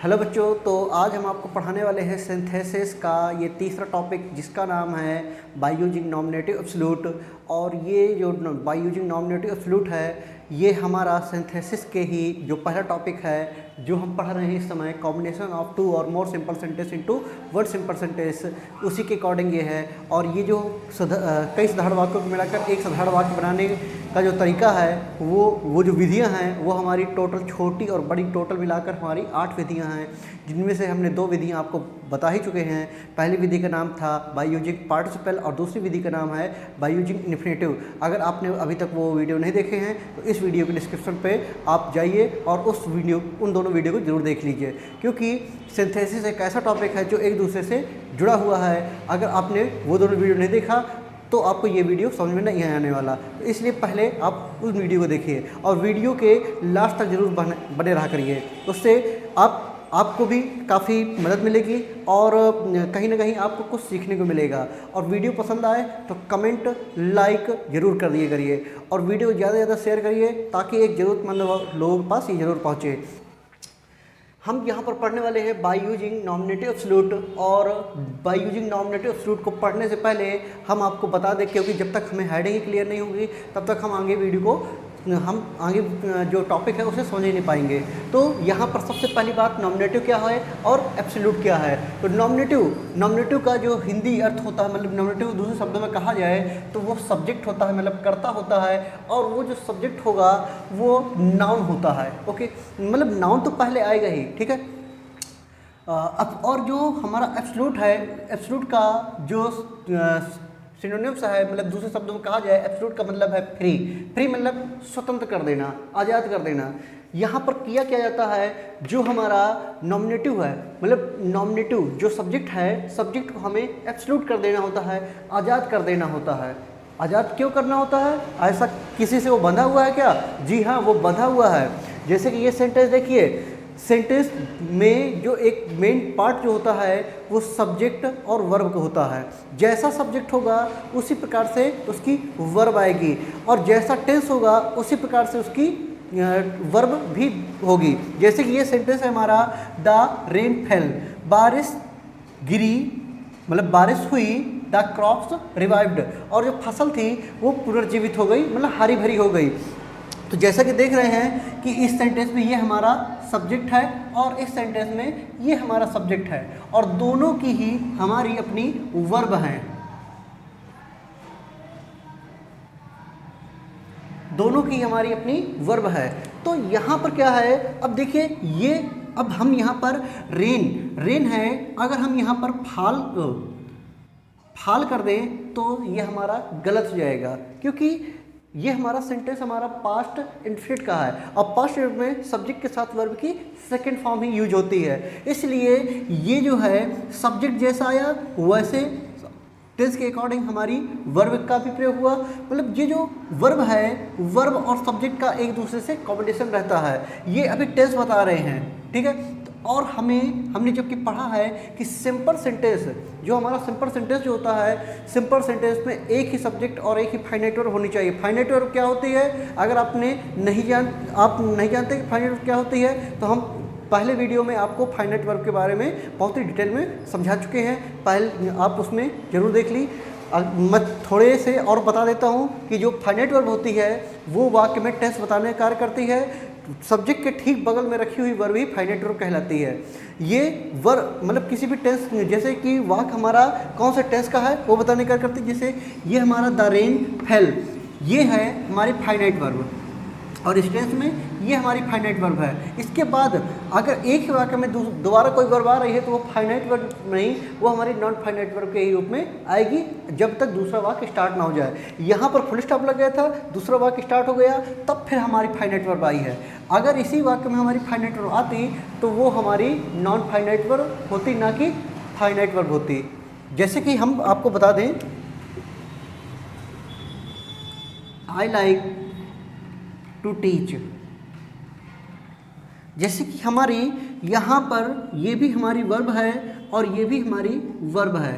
Hello बच्चों, तो आज हम आपको पढ़ाने वाले हैं सिंथेसिस का ये तीसरा टॉपिक, जिसका नाम है बाय यूजिंग नॉमिनेटिव एब्सोल्यूट। और ये जो बाय यूजिंग नॉमिनेटिव एब्सोल्यूट है, ये हमारा सिंथेसिस के ही जो पहला टॉपिक है जो हम पढ़ रहे हैं इस समय, कॉम्बिनेशन ऑफ टू और more simple sentence into one simple sentence, उसी के अकॉर्डिंग ये है। और ये जो कई साधारण वाक्यों को मिलाकर एक साधारण वाक्य बनाने का जो तरीका है, वो जो विधियां हैं वो हमारी टोटल छोटी और बड़ी टोटल मिलाकर हमारी 8 विधियां हैं, जिनमें से हमने 2 विधियां आपको बता ही चुके हैं। पहली विधि का नाम था बाय यूजिंग पार्टिसिपल और दूसरी विधि का नाम है बाय यूजिंग इन्फिनेटिव। अगर आपने अभी तक वो वीडियो नहीं देखे हैं तो इस वीडियो के डिस्क्रिप्शन पे आप जाइए और उन दोनों वीडियो को जरूर देख लीजिए, क्योंकि सिंथेसिस एक ऐसा टॉपिक है जो एक दूसरे से जुड़ा हुआ है। अगर आपने वो दोनों वीडियो नहीं देखा तो आपको ये वीडियो समझ में नहीं आने वाला, तो इसलिए पहले आप उस वीडियो को देखिए और वीडियो के लास्ट तक जरूर बने रहा करिए। उससे आपको भी काफ़ी मदद मिलेगी और कहीं ना कहीं आपको कुछ सीखने को मिलेगा। और वीडियो पसंद आए तो कमेंट लाइक ज़रूर कर दिए करिए और वीडियो ज़्यादा से ज़्यादा शेयर करिए, ताकि एक ज़रूरतमंद लोगों के पास ये ज़रूर पहुँचे। हम यहाँ पर पढ़ने वाले हैं बाय यूजिंग नॉमिनेटिव एब्सोल्यूट। और बाय यूजिंग नॉमिनेटिव एब्सोल्यूट को पढ़ने से पहले हम आपको बता दें, क्योंकि जब तक हमें हेडिंग ही क्लियर नहीं होगी तब तक हम आगे जो टॉपिक है उसे समझ ही नहीं पाएंगे। तो यहाँ पर सबसे पहली बात, नॉमिनेटिव क्या है और एब्सोल्यूट क्या है। तो नॉमिनेटिव का जो हिंदी अर्थ होता है, मतलब नॉमिनेटिव दूसरे शब्दों में कहा जाए तो वो सब्जेक्ट होता है, मतलब कर्ता होता है। और वो जो सब्जेक्ट होगा वो नाउन होता है। ओके, मतलब नाउन तो पहले आएगा ही, ठीक है। अब और जो हमारा एब्सोल्यूट है, एब्सोल्यूट का जो सिनोनिम्स है, मतलब दूसरे शब्दों में कहा जाए, एब्सोल्यूट का मतलब है फ्री मतलब स्वतंत्र कर देना, आज़ाद कर देना। यहाँ पर किया क्या जाता है, जो हमारा नॉमिनेटिव है, मतलब नॉमिनेटिव जो सब्जेक्ट है, सब्जेक्ट को हमें एब्सोल्यूट कर देना होता है, आज़ाद कर देना होता है। आज़ाद क्यों करना होता है? ऐसा किसी से वो बंधा हुआ है क्या? जी हाँ, वो बंधा हुआ है। जैसे कि ये सेंटेंस देखिए, सेंटेंस में जो एक मेन पार्ट जो होता है वो सब्जेक्ट और वर्ब का होता है। जैसा सब्जेक्ट होगा उसी प्रकार से उसकी वर्ब आएगी, और जैसा टेंस होगा उसी प्रकार से उसकी वर्ब भी होगी। जैसे कि ये सेंटेंस है हमारा, द रेन फेल, बारिश गिरी, मतलब बारिश हुई, द क्रॉप्स रिवाइव्ड, और जो फसल थी वो पुनर्जीवित हो गई, मतलब हरी भरी हो गई। तो जैसा कि देख रहे हैं कि इस सेंटेंस में ये हमारा सब्जेक्ट है और इस सेंटेंस में ये हमारा सब्जेक्ट है, और दोनों की ही हमारी अपनी वर्ब हैं। दोनों की हमारी अपनी वर्ब है। तो यहाँ पर क्या है, अब देखिए ये, अब हम यहाँ पर रेन है, अगर हम यहाँ पर फाल कर दें तो ये हमारा गलत हो जाएगा, क्योंकि ये हमारा सेंटेंस हमारा पास्ट इन्फिनिट का है, और पास्ट इन्फिनिट में सब्जेक्ट के साथ वर्ब की सेकंड फॉर्म ही यूज होती है। इसलिए ये जो है सब्जेक्ट जैसा आया वैसे टेंस के अकॉर्डिंग हमारी वर्ब का भी प्रयोग हुआ। मतलब ये जो वर्ब है, वर्ब और सब्जेक्ट का एक दूसरे से कॉम्बिनेशन रहता है। ये अभी टेंस बता रहे हैं, ठीक है। और हमने जबकि पढ़ा है कि सिंपल सेंटेंस, जो हमारा सिंपल सेंटेंस जो होता है, सिंपल सेंटेंस में एक ही सब्जेक्ट और एक ही फाइनाइट वर्ब होनी चाहिए। फाइनाइट वर्ब क्या होती है, अगर आप नहीं जानते कि फाइनाइट वर्ब क्या होती है, तो हम पहले वीडियो में आपको फाइनाइट वर्ब के बारे में बहुत ही डिटेल में समझा चुके हैं, पहले आप उसमें जरूर देख ली। मैं थोड़े से और बता देता हूँ कि जो फाइनाइट वर्ब होती है वो वाक्य में टेंस बताने का कार्य करती है। सब्जेक्ट के ठीक बगल में रखी हुई वर्ब ही फाइनाइट वर्ब कहलाती है। ये वर्ब मतलब किसी भी टेंस, जैसे कि वाक्य हमारा कौन सा टेंस का है वो बताने का करती है। जैसे ये हमारा द रेन फेल, ये है हमारी फाइनाइट वर्ब, और इस टेंस में ये हमारी फाइनाइट वर्ब है। इसके बाद अगर एक ही वाक्य में दोबारा कोई वर्ब आ रही है तो वो फाइनाइट वर्ब नहीं, वो हमारी नॉन फाइनाइट वर्ब के ही रूप में आएगी, जब तक दूसरा वाक्य स्टार्ट ना हो जाए। यहाँ पर फुल स्टॉप लग गया था, दूसरा वाक्य स्टार्ट हो गया, तब फिर हमारी फाइनाइट वर्ब आई है। अगर इसी वाक्य में हमारी फाइनाइट वर्ब आती तो वो हमारी नॉन फाइनाइट वर्ब होती, ना कि फाइनाइट वर्ब होती। जैसे कि हम आपको बता दें, आई लाइक टू टीच, जैसे कि हमारी यहाँ पर ये भी हमारी वर्ब है और ये भी हमारी वर्ब है।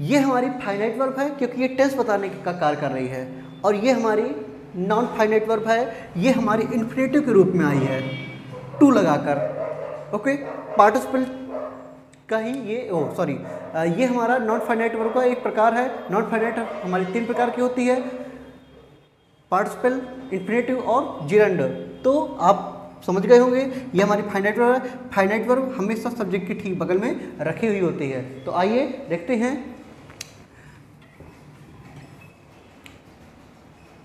ये हमारी फाइनाइट वर्ब है क्योंकि ये टेंस बताने का कार्य कर रही है, और ये हमारी नॉन फाइनाइट वर्ब है, ये हमारी इन्फिनेटिव के रूप में आई है टू लगाकर। ओके, पार्टिसिपल का ही ये ये हमारा नॉन फाइनाइट वर्ब का एक प्रकार है। नॉन फाइनाइट हमारी 3 प्रकार की होती है, पार्टिसिपल, इन्फिनेटिव और जिरंड। तो आप समझ गए होंगे, ये हमारी फाइनाइट वर्ब है। फाइनाइट वर्ब हमेशा सब्जेक्ट के ठीक बगल में रखी हुई होती है। तो आइए देखते हैं।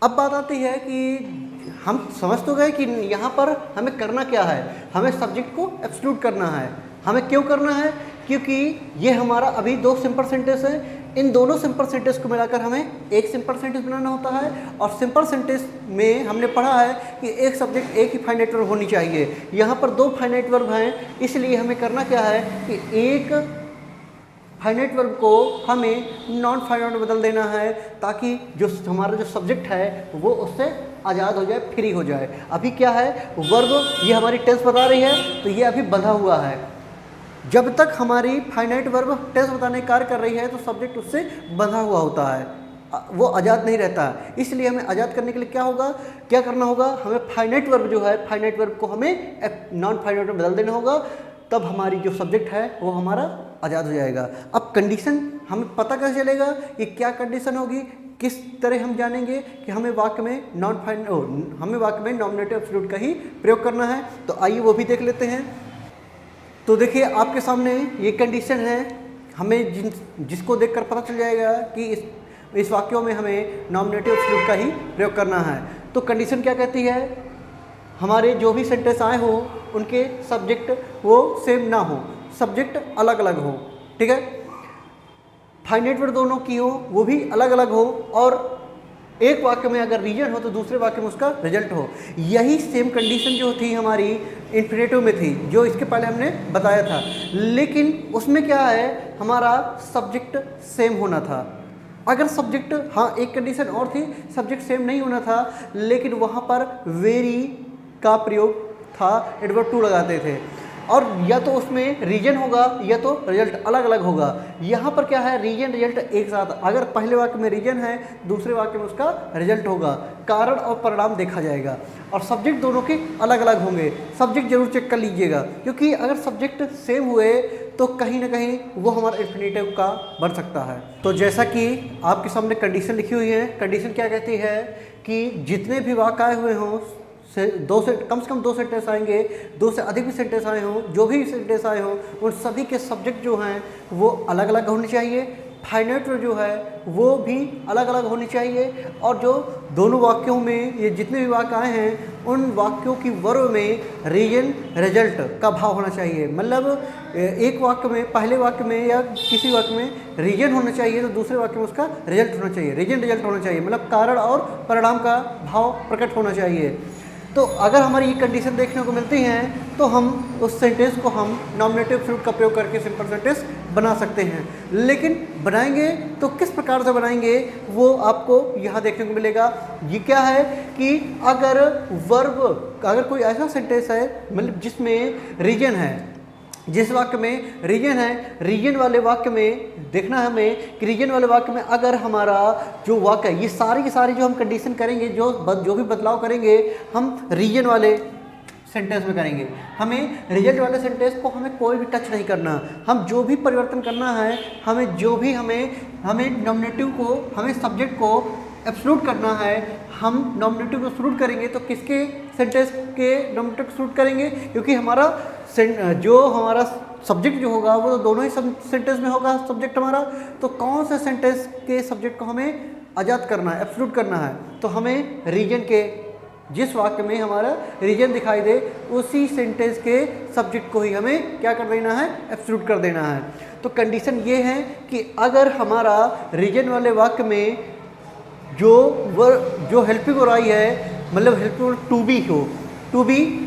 अब बात आती है कि हम समझ तो गए कि यहाँ पर हमें करना क्या है, हमें सब्जेक्ट को एब्सोल्यूट करना है। हमें क्यों करना है? क्योंकि ये हमारा अभी 2 सिंपल सेंटेंस है, इन दोनों सिंपल सेंटेंस को मिलाकर हमें एक सिंपल सेंटेंस बनाना होता है। और सिंपल सेंटेंस में हमने पढ़ा है कि एक सब्जेक्ट एक ही फाइनाइट वर्ब होनी चाहिए। यहाँ पर 2 फाइनाइट वर्ब हैं, इसलिए हमें करना क्या है कि एक फाइनाइट वर्ब को हमें नॉन फाइनाइट में बदल देना है, ताकि जो हमारा जो सब्जेक्ट है वो उससे आज़ाद हो जाए, फ्री हो जाए। अभी क्या है, वर्ब ये हमारी टेंस बता रही है, तो ये अभी बंधा हुआ है। जब तक हमारी फाइनाइट वर्ब टेंस बताने का कार्य कर रही है तो सब्जेक्ट उससे बंधा हुआ होता है, वो आज़ाद नहीं रहता है। इसलिए हमें आज़ाद करने के लिए क्या करना होगा, हमें फाइनाइट वर्ब जो है, फाइनाइट वर्ब को हमें नॉन फाइनाइट में बदल देना होगा, तब हमारी जो सब्जेक्ट है वो हमारा आज़ाद हो जाएगा। अब कंडीशन हमें पता कैसे चलेगा कि क्या कंडीशन होगी, किस तरह हम जानेंगे कि हमें वाक्य में नॉमिनेटिव एब्सोल्यूट का ही प्रयोग करना है। तो आइए वो भी देख लेते हैं। तो देखिए आपके सामने ये कंडीशन है, हमें जिसको देखकर पता चल जाएगा कि इस वाक्यों में हमें नॉमिनेटिव एब्सोल्यूट का ही प्रयोग करना है। तो कंडीशन क्या कहती है, हमारे जो भी सेंटेंस आए हो उनके सब्जेक्ट वो सेम ना हो, सब्जेक्ट अलग अलग हो। ठीक है, फाइनाइट वर्ब दोनों की हो वो भी अलग अलग हो, और एक वाक्य में अगर रीजन हो तो दूसरे वाक्य में उसका रिजल्ट हो। यही सेम कंडीशन जो थी हमारी इन्फिनेटिव में थी, जो इसके पहले हमने बताया था। लेकिन उसमें क्या है, हमारा सब्जेक्ट सेम होना था। अगर सब्जेक्ट, हाँ एक कंडीशन और थी, सब्जेक्ट सेम नहीं होना था, लेकिन वहाँ पर वेरी का प्रयोग था, एडवर्ब टू लगाते थे, और या तो उसमें रीजन होगा या तो रिजल्ट अलग अलग होगा। यहाँ पर क्या है, रीजन रिजल्ट एक साथ, अगर पहले वाक्य में रीजन है दूसरे वाक्य में उसका रिजल्ट होगा, कारण और परिणाम देखा जाएगा, और सब्जेक्ट दोनों के अलग अलग होंगे। सब्जेक्ट जरूर चेक कर लीजिएगा, क्योंकि अगर सब्जेक्ट सेम हुए तो कहीं ना कहीं वो हमारा इन्फिनेटिव का बन सकता है। तो जैसा कि आपके सामने कंडीशन लिखी हुई है, कंडीशन क्या कहती है कि जितने भी वाक्य आए हुए हों, कम से कम 2 सेंटेंस आएंगे, 2 से अधिक भी सेंटेंस आए हों, जो भी सेंटेंस आए हों, उन सभी के सब्जेक्ट जो हैं वो अलग अलग होने चाहिए। फाइनाइट वर्ब जो है वो भी अलग अलग होनी चाहिए, और जो दोनों वाक्यों में ये जितने भी वाक्य आए हैं उन वाक्यों की वर्ब में रीजन रिजल्ट का भाव होना चाहिए। मतलब एक वाक्य में, पहले वाक्य में या किसी वाक्य में रीजन होना चाहिए तो दूसरे वाक्य में उसका रिजल्ट होना चाहिए, रीजन रिजल्ट होना चाहिए, मतलब कारण और परिणाम का भाव प्रकट होना चाहिए। तो अगर हमारी ये कंडीशन देखने को मिलती हैं तो हम उस सेंटेंस को हम नॉमिनेटिव एब्सोल्यूट का प्रयोग करके सिंपल सेंटेंस बना सकते हैं। लेकिन बनाएंगे तो किस प्रकार से बनाएंगे वो आपको यहाँ देखने को मिलेगा। ये क्या है कि अगर कोई ऐसा सेंटेंस है, मतलब जिसमें रीजन है, जिस वाक्य में रीजन है, रीजन वाले वाक्य में देखना है हमें कि रीजन वाले वाक्य में अगर हमारा जो वाक्य है, ये सारी की सारी जो हम कंडीशन करेंगे, जो भी बदलाव करेंगे हम रीजन वाले सेंटेंस में करेंगे। हमें रिजल्ट वाले सेंटेंस को हमें कोई भी टच नहीं करना। हम जो भी परिवर्तन करना है, हमें नॉमिनेटिव को, हमें सब्जेक्ट को एब्सोल्यूट करना है। हम नॉमिनेटिव को एब्सोल्यूट करेंगे तो किसके सेंटेंस के नॉमिनेटिव को एब्सोल्यूट करेंगे, क्योंकि हमारा सब्जेक्ट जो होगा वो तो दोनों ही सेंटेंस में होगा सब्जेक्ट हमारा। तो कौन से सेंटेंस के सब्जेक्ट को हमें आज़ाद करना है, एब्सोल्यूट करना है, तो हमें रीजन के, जिस वाक्य में हमारा रीजन दिखाई दे उसी सेंटेंस के सब्जेक्ट को ही हमें क्या कर देना है, एब्सोल्यूट कर देना है। तो कंडीशन ये है कि अगर हमारा रीजन वाले वाक्य में जो हेल्पिंग हो रही है, मतलब हेल्पिंग टू बी हो, टू बी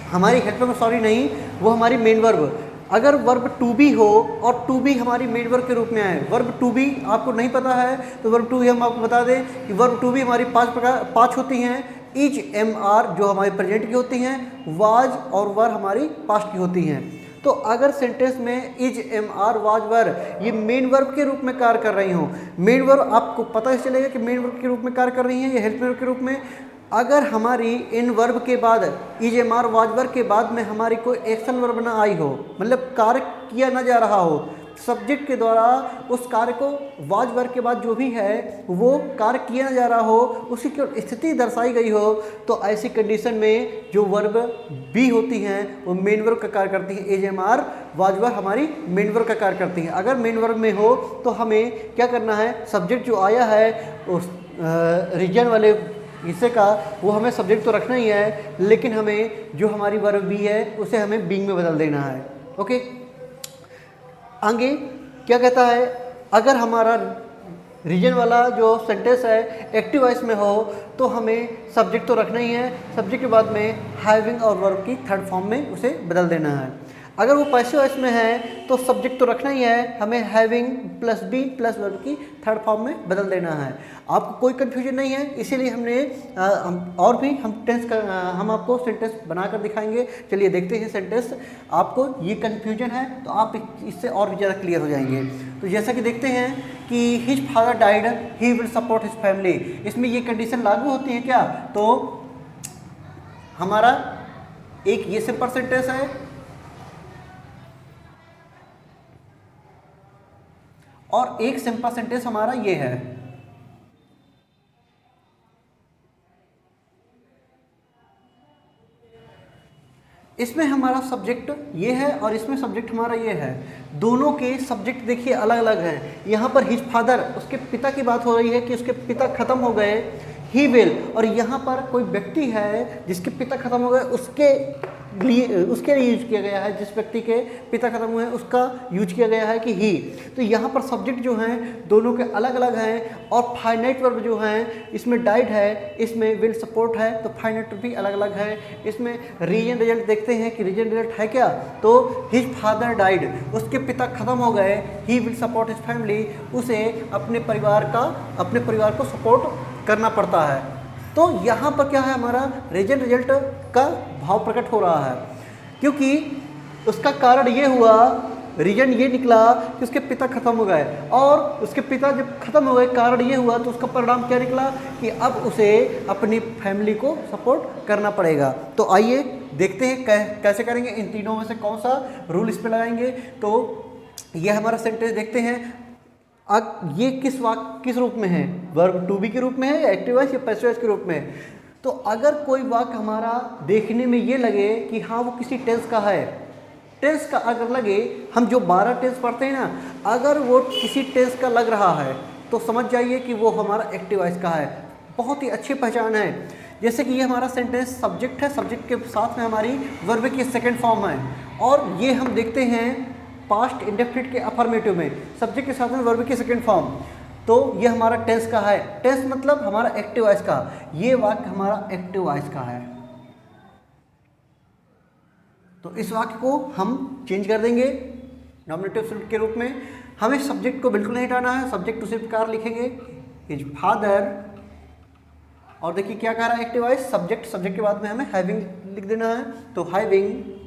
हमारी हेल्पिंग, सॉरी नहीं, वो हमारी मेन वर्ब, अगर वर्ब टू बी हो और टू बी हमारी मेन वर्ब के रूप में आए। वर्ब टू बी आपको नहीं पता है तो वर्ब टू बी हम आपको बता दें कि वर्ब टू बी हमारी 5 होती हैं। इज, एम, आर जो हमारे प्रेजेंट की होती हैं, वाज और वर हमारी पास्ट की होती हैं। तो अगर सेंटेंस में इज, एम, आर, वाज, वर ये मेन वर्ब के रूप में कार्य कर रही हो, मेन वर्ब आपको पता चलेगा कि मेन वर्ब के रूप में कार्य कर रही है या हेल्प वर्ब के रूप में। अगर हमारी इन वर्ब के बाद इज, एम, आर, वाज, वर के बाद में हमारी कोई एक्शन वर्ब ना आई हो, मतलब कार्य किया ना जा रहा हो, सब्जेक्ट के द्वारा उस कार्य को वाज वर्ब के बाद जो भी है वो कार्य किया जा रहा हो, उसकी केवल स्थिति दर्शाई गई हो, तो ऐसी कंडीशन में जो वर्ब बी होती हैं वो मेन वर्ब का कार्य करती हैं। एज, एम, आर, वाज, वर हमारी मेन वर्ब का कार्य करती हैं। अगर मेन वर्ब में हो तो हमें क्या करना है, सब्जेक्ट जो आया है उस रीजन वाले हिस्से का वो हमें सब्जेक्ट तो रखना ही है, लेकिन हमें जो हमारी वर्ब बी है उसे हमें बीइंग में बदल देना है। ओके, आगे क्या कहता है, अगर हमारा रीजन वाला जो सेंटेंस है एक्टिव वॉइस में हो तो हमें सब्जेक्ट तो रखना ही है, सब्जेक्ट के बाद में हैविंग और वर्ब की थर्ड फॉर्म में उसे बदल देना है। अगर वो पैसिव वॉइस में है तो सब्जेक्ट तो रखना ही है, हमें having plus B plus verb की थर्ड फॉर्म में बदल देना है। आपको कोई कन्फ्यूजन नहीं है, इसीलिए हमने और भी हम आपको सेंटेंस बनाकर दिखाएंगे। चलिए देखते हैं सेंटेंस। आपको ये कन्फ्यूजन है तो आप इससे और भी ज़्यादा क्लियर हो जाएंगे। तो जैसा कि देखते हैं कि his father died, he will support his family, इसमें ये कंडीशन लागू होती है क्या, तो हमारा एक ये सिंपल सेंटेंस है और एक सिंपल सेंटेंस हमारा ये है। इसमें हमारा सब्जेक्ट ये है और इसमें सब्जेक्ट हमारा ये है। दोनों के सब्जेक्ट देखिए अलग अलग हैं। यहाँ पर हिज फादर, उसके पिता की बात हो रही है कि उसके पिता खत्म हो गए, ही विल, और यहाँ पर कोई व्यक्ति है जिसके पिता खत्म हो गए, उसके लिए यूज किया गया है, जिस व्यक्ति के पिता खत्म हुए हैं उसका यूज किया गया है कि ही। तो यहाँ पर सब्जेक्ट जो हैं दोनों के अलग अलग हैं और फाइनाइट वर्ब जो हैं इसमें डाइड है, इसमें विल सपोर्ट है, तो फाइनाइट वर्ब भी अलग अलग है। इसमें रीजन रिजल्ट देखते हैं कि रीजन रिजल्ट है क्या, तो हिज फादर डाइड, उसके पिता खत्म हो गए, he will support his family, उसे अपने परिवार को सपोर्ट करना पड़ता है। तो यहाँ पर क्या है, हमारा रीजन रिजल्ट का भाव प्रकट हो रहा है, क्योंकि उसका कारण ये हुआ, रीजन ये निकला कि उसके पिता खत्म हो गए, और उसके पिता जब खत्म हो गए कारण ये हुआ तो उसका परिणाम क्या निकला कि अब उसे अपनी फैमिली को सपोर्ट करना पड़ेगा। तो आइए देखते हैं कैसे करेंगे, इन तीनों में से कौन सा रूल इस पर लगाएंगे। तो ये हमारा सेंटेंस देखते हैं। अब ये किस रूप में है, वर्ब टू बी के रूप में है या एक्टिव वॉइस या पैसिव वॉइस के रूप में। तो अगर कोई वाक्य हमारा देखने में ये लगे कि हाँ वो किसी टेंस का है, टेंस का अगर लगे, हम जो 12 टेंस पढ़ते हैं ना, अगर वो किसी टेंस का लग रहा है तो समझ जाइए कि वो हमारा एक्टिव वॉइस का है। बहुत ही अच्छी पहचान है। जैसे कि ये हमारा सेंटेंस सब्जेक्ट है, सब्जेक्ट के साथ में हमारी वर्ब की सेकेंड फॉर्म है, और ये हम देखते हैं पास्ट इंडेफिनिट के अफर्मेटिव में सब्जेक्ट के साथ में वर्ब की सेकंड फॉर्म। तो ये हमारा टेंस का है, टेंस मतलब हमारा एक्टिव वॉइस का, ये वाक्य हमारा एक्टिव वॉइस का है। तो इस वाक्य को हम चेंज कर देंगे नॉमिनेटिव एब्सोल्यूट के रूप में। हमें सब्जेक्ट को बिल्कुल नहीं हटाना है, सब्जेक्ट उसी प्रकार लिखेंगे हिज फादर, और देखिए क्या कह रहा है एक्टिव वॉइस, सब्जेक्ट के बाद में हमें हैविंग लिख देना है। तो हैविंग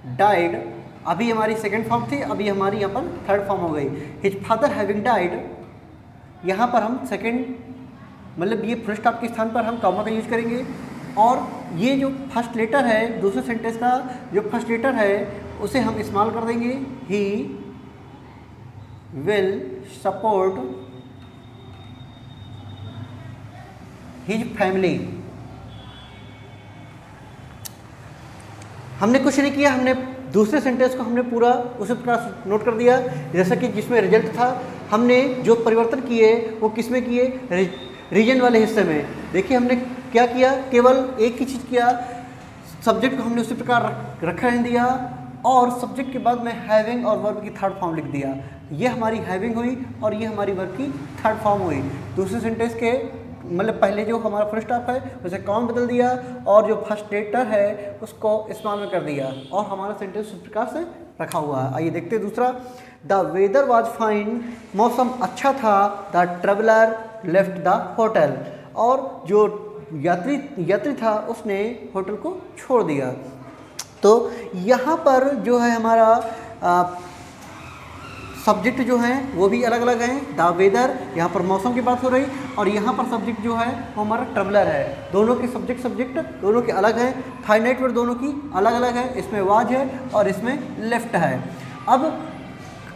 डाइड, अभी हमारी सेकंड फॉर्म थी, अभी हमारी यहाँ पर थर्ड फॉर्म हो गई। हिज फादर हैविंग डाइड, यहाँ पर हम सेकंड मतलब ये फुल स्टॉप के स्थान पर हम कॉमा का यूज करेंगे, और ये जो फर्स्ट लेटर है दूसरे सेंटेंस का जो फर्स्ट लेटर है उसे हम इस्तेमाल कर देंगे, he will support his family. हमने कुछ नहीं किया, हमने दूसरे सेंटेंस को हमने पूरा उसी प्रकार नोट कर दिया, जैसा कि जिसमें रिजल्ट था हमने जो परिवर्तन किए वो किस में किए, रीजन वाले हिस्से में। देखिए हमने क्या किया, केवल एक ही चीज़ किया, सब्जेक्ट को हमने उसी प्रकार रखा रहने दिया, और सब्जेक्ट के बाद में हैविंग और वर्ब की थर्ड फॉर्म लिख दिया। ये हमारी हैविंग हुई और ये हमारी वर्ब की थर्ड फॉर्म हुई। दूसरे सेंटेंस के मतलब पहले जो हमारा फुल स्टॉप है उसे कॉमा बदल दिया, और जो फर्स्ट लेटर है उसको इस्तेमाल में कर दिया, और हमारा सेंटेंस उस प्रकार से रखा हुआ है। आइए देखते हैं दूसरा। द वेदर वॉज फाइन, मौसम अच्छा था, the traveller left the hotel, और जो यात्री था उसने होटल को छोड़ दिया। तो यहाँ पर जो है हमारा सब्जेक्ट जो हैं वो भी अलग अलग हैं। द वेदर, यहाँ पर मौसम की बात हो रही, और यहाँ पर सब्जेक्ट जो है वो हमारा ट्रैवलर है। दोनों के सब्जेक्ट दोनों के अलग हैं। फाइनाइट वर्ड दोनों की अलग अलग है, इसमें वाज है और इसमें लेफ्ट है। अब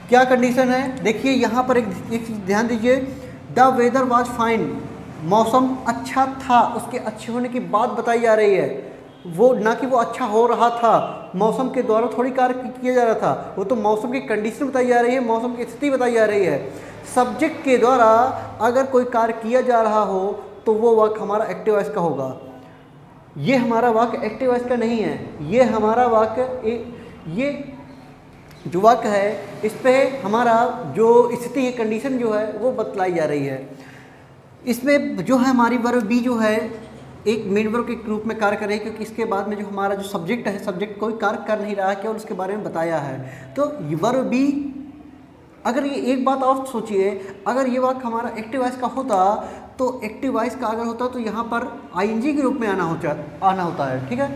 क्या कंडीशन है देखिए, यहाँ पर एक चीज़ ध्यान दीजिए, द वेदर वाज फाइन, मौसम अच्छा था, उसके अच्छे होने की बात बताई जा रही है, वो ना कि वो अच्छा हो रहा था, मौसम के द्वारा थोड़ी कार्य किया जा रहा था, वो तो मौसम की कंडीशन बताई जा रही है, मौसम की स्थिति बताई जा रही है। सब्जेक्ट के द्वारा अगर कोई कार्य किया जा रहा हो तो वो वाक्य हमारा एक्टिव वॉइस का होगा। ये हमारा वाक्य एक्टिव वॉइस का नहीं है, ये हमारा वाक्य ये जो वाक्य है इस पे हमारा जो स्थिति है, कंडीशन जो है वो बतलाई जा रही है। इसमें जो है हमारी वर्ब बी जो है एक मेन वर्ब के रूप में कार्य करें, क्योंकि इसके बाद में जो हमारा जो सब्जेक्ट है, सब्जेक्ट कोई कार्य कर नहीं रहा है, केवल उसके बारे में बताया है। तो वर्ब बी, अगर ये एक बात और सोचिए, अगर ये वाक्य हमारा एक्टिव वॉइस का होता तो एक्टिव वॉइस का अगर होता तो यहाँ पर आईएनजी के रूप में आना होता है, ठीक है।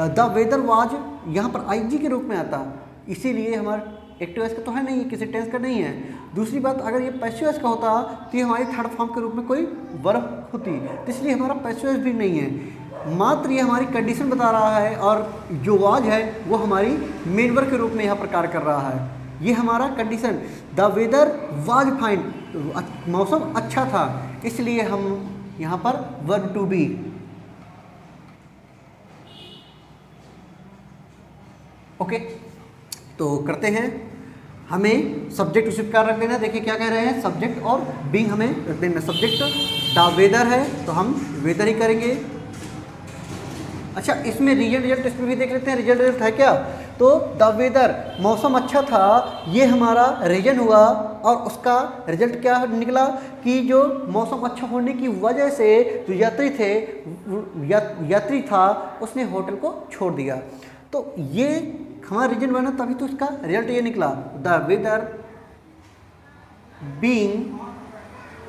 द वेदर वाज यहाँ पर आईएनजी के रूप में आता, इसीलिए हमारा एक्टिव वॉइस का तो है नहीं, किसी टेंस का नहीं है। दूसरी बात, अगर ये पैसिव वॉइस का होता तो ये हमारी थर्ड फॉर्म के रूप में कोई वर्ब होती, तो इसलिए हमारा पैसिव वॉइस भी नहीं है। मात्र ये हमारी कंडीशन बता रहा है, और जो वाज है वो हमारी मेन वर्ब के रूप में यहाँ पर कार्य कर रहा है। ये हमारा condition, the weather was fine, मौसम अच्छा था, इसलिए हम यहाँ पर वर्ब टू बी। ओके, तो करते हैं, हमें सब्जेक्ट उसी प्रकार रख देना। देखिए क्या कह रहे हैं, सब्जेक्ट और बीइंग हमें रख देना। सब्जेक्ट द वेदर है तो हम वेदर ही करेंगे। अच्छा, इसमें रिजल्ट इसमें भी देख लेते हैं, रिजल्ट है क्या। तो द वेदर, मौसम अच्छा था, ये हमारा रीजन हुआ, और उसका रिजल्ट क्या निकला कि जो मौसम अच्छा होने की वजह से जो यात्री था उसने होटल को छोड़ दिया। तो ये हमारा रीजन बना, तभी तो इसका रिजल्ट ये निकला, द वेदर बीइंग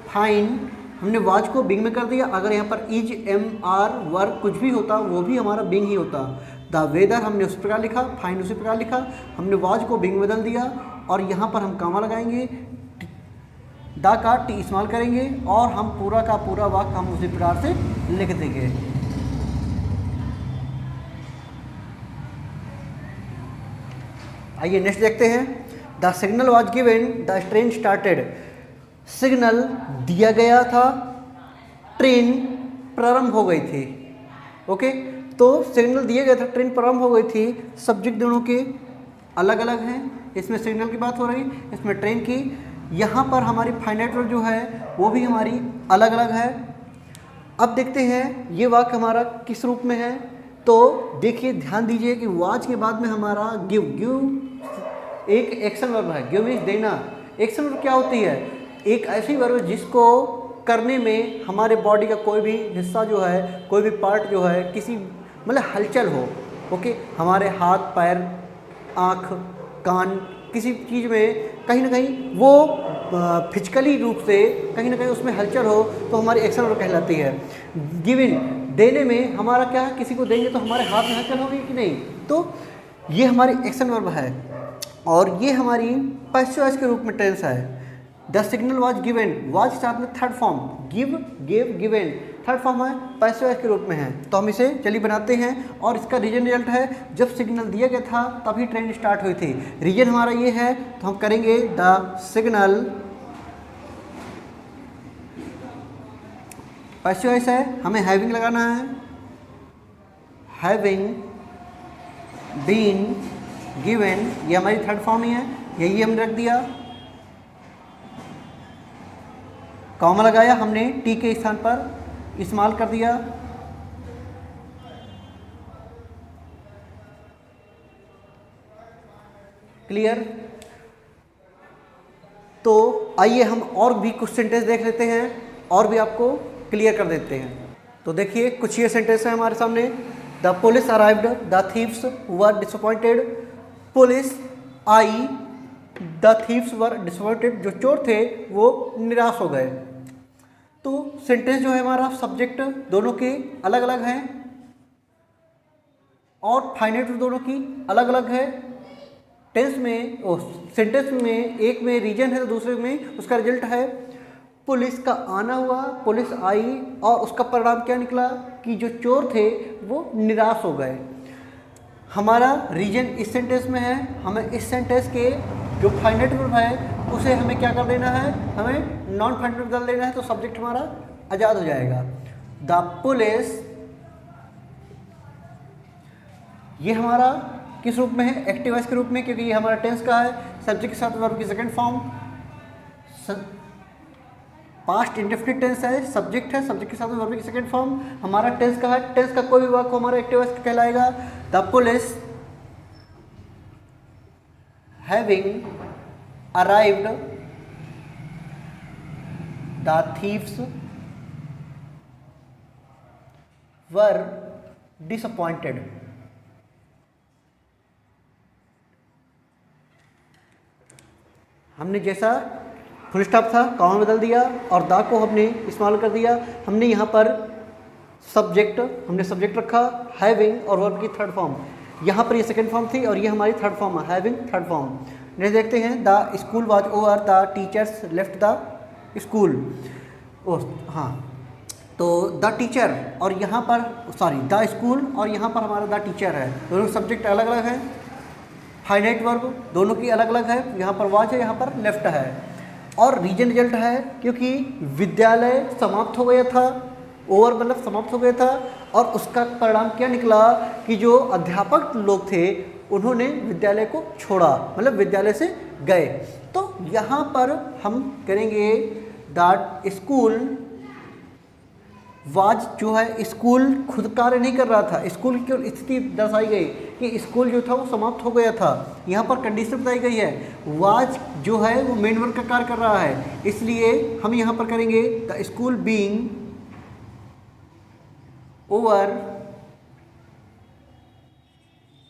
फाइन। हमने वाज को बीइंग में कर दिया, अगर यहाँ पर इज एम आर वर्ब कुछ भी होता वो भी हमारा बीइंग ही होता। द वेदर हमने उस प्रकार लिखा, फाइन उसी प्रकार लिखा, हमने वाज को बीइंग बदल दिया, और यहाँ पर हम कामा लगाएंगे, द का टी इस्तेमाल करेंगे, और हम पूरा का पूरा वाक्य हम उसी प्रकार से लिख देंगे। आइए नेक्स्ट देखते हैं, the signal was given, the train started. Signal दिया गया था, ट्रेन प्रारंभ हो गई थी। ओके, तो सिग्नल दिया गया था, ट्रेन प्रारंभ हो गई थी। सब्जेक्ट दोनों के अलग अलग हैं, इसमें सिग्नल की बात हो रही, इसमें ट्रेन की। यहाँ पर हमारी फाइनाइट वर्ब जो है वो भी हमारी अलग अलग है। अब देखते हैं ये वाक्य हमारा किस रूप में है। तो देखिए, ध्यान दीजिए कि वाज के बाद में हमारा गिव एक एक्शन वर्ब है। गिव इज देना। एक्शन वर्ब क्या होती है, एक ऐसी वर्ब जिसको करने में हमारे बॉडी का कोई भी हिस्सा जो है, कोई भी पार्ट जो है, किसी मतलब हलचल हो। ओके, हमारे हाथ पैर आँख कान किसी चीज़ में कहीं ना कहीं वो फिजिकली रूप से कहीं ना कहीं उसमें हलचल हो तो हमारी एक्शन वर्ब कहलाती है। गिवन, देने में हमारा क्या है, किसी को देंगे तो हमारे हाथ में हलचल होगी कि नहीं, तो ये हमारी एक्शन वर्ब है, और ये हमारी पैसिव वॉइस के रूप में टेंस है। The signal was given, was साथ में third form, give give given third form है, पैसिव वॉइस के रूप में है। तो हम इसे चलिए बनाते हैं, और इसका रीजन रिजल्ट है, जब सिग्नल दिया गया था तभी ट्रेन स्टार्ट हुई थी। रीजन हमारा ये है, तो हम करेंगे द सिग्नल, पैसिव वॉइस है, हमें हैविंग लगाना है, हैविंग बीन गिवन, ये हमारी थर्ड फॉर्म ही है, यही हमने रख दिया। कॉमा लगाया हमने, टी के स्थान पर इस्तेमाल कर दिया। क्लियर। तो आइए हम और भी कुछ सेंटेंस देख लेते हैं और भी आपको क्लियर कर देते हैं। तो देखिए कुछ ये सेंटेंस है हमारे सामने। The police arrived, the thieves were disappointed. Police I, the thieves were disappointed. जो चोर थे वो निराश हो गए। तो सेंटेंस जो है हमारा सब्जेक्ट दोनों के अलग अलग हैं और फाइनाइट दोनों की अलग अलग है। टेंस में सेंटेंस में एक में रीजन है तो दूसरे में उसका रिजल्ट है। पुलिस का आना हुआ, पुलिस आई और उसका परिणाम क्या निकला कि जो चोर थे वो निराश हो गए। हमारा रीजन इस सेंटेंस में है, हमें इस सेंटेंस के जो फाइनाइट वर्ब है उसे हमें क्या कर देना है, हमें नॉन फाइनाइट बदल देना है, तो सब्जेक्ट हमारा आज़ाद हो जाएगा। द पुलिस, ये हमारा किस रूप में है, एक्टिव वॉइस के रूप में, क्योंकि ये हमारा टेंस का है। सब्जेक्ट के साथ वर्ब की second form, past indefinite tense है, सब्जेक्ट है, सब्जेक्ट के साथ वर्ब की सेकंड फॉर्म हमारा टेंस का है। टेंस का कोई भी वर्ब हमारा एक्टिव वॉइस कहलाएगा। The police having arrived the thieves were disappointed. हमने जैसा फुल स्टॉप था कॉमा बदल दिया और द को हमने इस्तेमाल कर दिया। हमने यहाँ पर हमने सब्जेक्ट रखा हैविंग और वर्ब की थर्ड फॉर्म, यहाँ पर ये सेकंड फॉर्म थी और ये हमारी थर्ड फॉर्म है, हैविंग थर्ड फॉर्म। नेक्स्ट देखते हैं, the school was over, the teachers left the school. हाँ, तो द टीचर और यहाँ पर द स्कूल और यहाँ पर हमारा द टीचर है, दोनों सब्जेक्ट अलग अलग है। फाइनाइट वर्ब दोनों की अलग अलग है, यहाँ पर वाज है, यहाँ पर लेफ्ट है। और रीजन रिजल्ट है क्योंकि विद्यालय समाप्त हो गया था, ओवर मतलब समाप्त हो गया था, और उसका परिणाम क्या निकला कि जो अध्यापक लोग थे उन्होंने विद्यालय को छोड़ा, मतलब विद्यालय से गए। तो यहाँ पर हम करेंगे दैट स्कूल वाज, जो है स्कूल खुद कार्य नहीं कर रहा था, स्कूल की स्थिति दर्शाई गई कि स्कूल जो था वो समाप्त हो गया था। यहाँ पर कंडीशन बताई गई है, वाज जो है वो मेन वर्ब का कार्य कर रहा है, इसलिए हम यहाँ पर करेंगे the school being over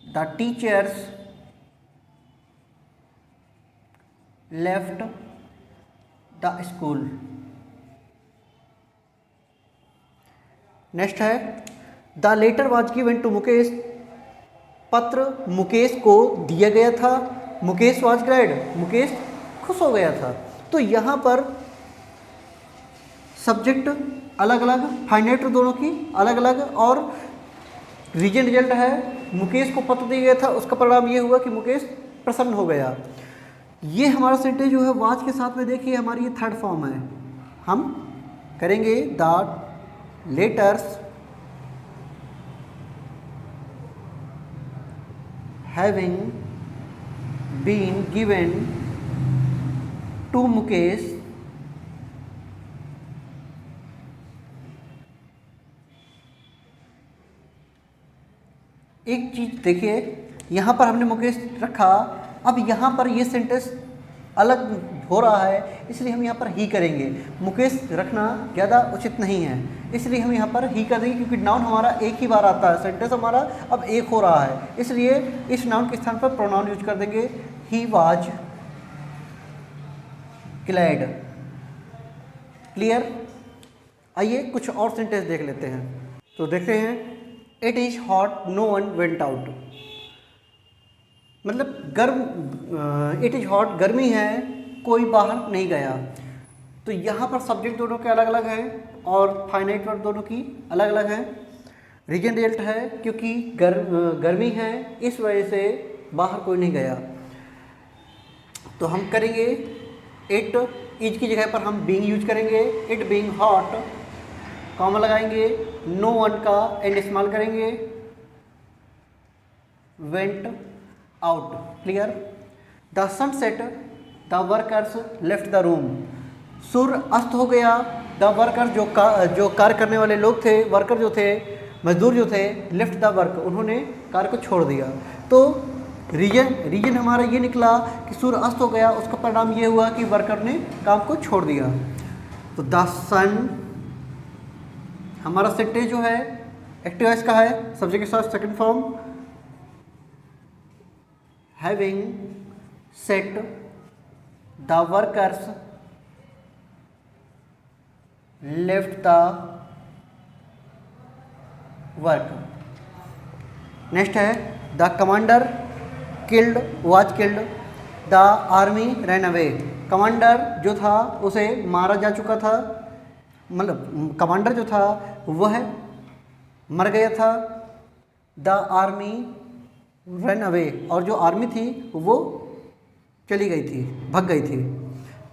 the teachers left the school. Next है, the letter was given to Mukesh, पत्र मुकेश को दिया गया था। मुकेश वाज ग्लैड, मुकेश खुश हो गया था। तो यहाँ पर सब्जेक्ट अलग अलग, फाइनाइट दोनों की अलग अलग, और रीजन रिजल्ट है मुकेश को पत्र दिया गया था, उसका परिणाम ये हुआ कि मुकेश प्रसन्न हो गया। ये हमारा सेंटेंस जो है वाज के साथ में देखिए हमारी ये थर्ड फॉर्म है। हम करेंगे the letters having been given to Mukesh एक चीज देखिए, यहाँ पर हमने मुकेश रखा, अब यहाँ पर ये सेंटेंस अलग हो रहा है, इसलिए हम यहाँ पर ही करेंगे। मुकेश रखना ज़्यादा उचित नहीं है, इसलिए हम यहाँ पर ही कर देंगे, क्योंकि नाउन हमारा एक ही बार आता है, सेंटेंस हमारा अब एक हो रहा है, इसलिए इस नाउन के स्थान पर प्रोनाउन यूज कर देंगे। He was glad. क्लियर? आइए कुछ और सेंटेंस देख लेते हैं। तो देखते हैं, it is hot no one went out, मतलब गर्म, इट इज हॉट गर्मी है, कोई बाहर नहीं गया। तो यहाँ पर सब्जेक्ट दोनों के अलग अलग हैं और फाइनाइट वर्ब दोनों की अलग अलग है। रीजन रिजल्ट है क्योंकि गर्मी है, इस वजह से बाहर कोई नहीं गया। तो हम करेंगे इट इज की जगह पर हम बीइंग यूज करेंगे, इट बीइंग हॉट, कॉमा लगाएंगे, नो वन का एंड इस्तेमाल करेंगे, went out. Clear? The sunset the workers left the room, सूर्य अस्त हो गया, द वर्कर्स जो कार्य करने वाले लोग थे, वर्कर जो थे, मजदूर जो थे, लेफ्ट द वर्क, उन्होंने कार्य को छोड़ दिया। तो रीजन हमारा ये निकला कि सूर्य अस्त हो गया, उसका परिणाम ये हुआ कि वर्कर ने काम को छोड़ दिया। तो द सन हमारा सेंटेंस जो है एक्टिव वॉइस का है, सब्जेक्ट के साथ second form, having set the workers left the work. Next है the commander was killed, the army ran away. Commander जो था उसे मारा जा चुका था, मतलब कमांडर जो था वह मर गया था। द आर्मी रन अवे, और जो आर्मी थी वो चली गई थी, भाग गई थी।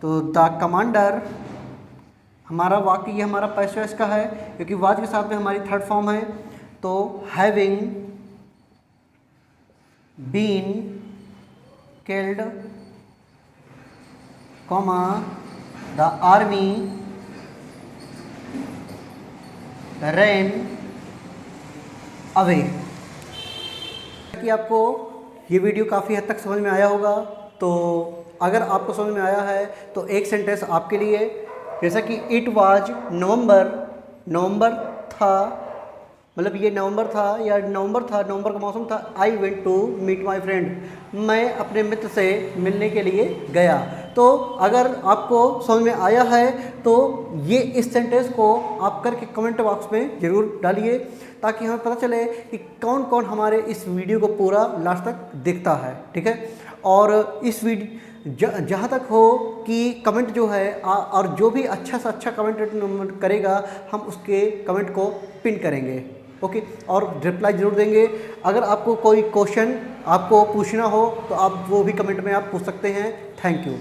तो द कमांडर हमारा वाक्य, ये हमारा पैसिव वॉइस का है क्योंकि वाज के साथ में हमारी थर्ड फॉर्म है। तो having been killed, comma the army ran away. कि आपको ये वीडियो काफ़ी हद तक समझ में आया होगा। तो अगर आपको समझ में आया है तो एक सेंटेंस आपके लिए, जैसा कि इट वाज नवंबर था, मतलब ये नवंबर था या नवंबर का मौसम था। I went to meet my friend, मैं अपने मित्र से मिलने के लिए गया। तो अगर आपको समझ में आया है तो ये इस सेंटेंस को आप करके कमेंट बॉक्स में ज़रूर डालिए, ताकि हमें पता चले कि कौन कौन हमारे इस वीडियो को पूरा लास्ट तक देखता है। ठीक है, और इस वीडियो जहाँ तक हो कि कमेंट जो है और जो भी अच्छा से अच्छा कमेंट करेगा हम उसके कमेंट को पिन करेंगे। ओके, और रिप्लाई ज़रूर देंगे। अगर आपको कोई क्वेश्चन आपको पूछना हो तो आप वो भी कमेंट में आप पूछ सकते हैं। Thank you.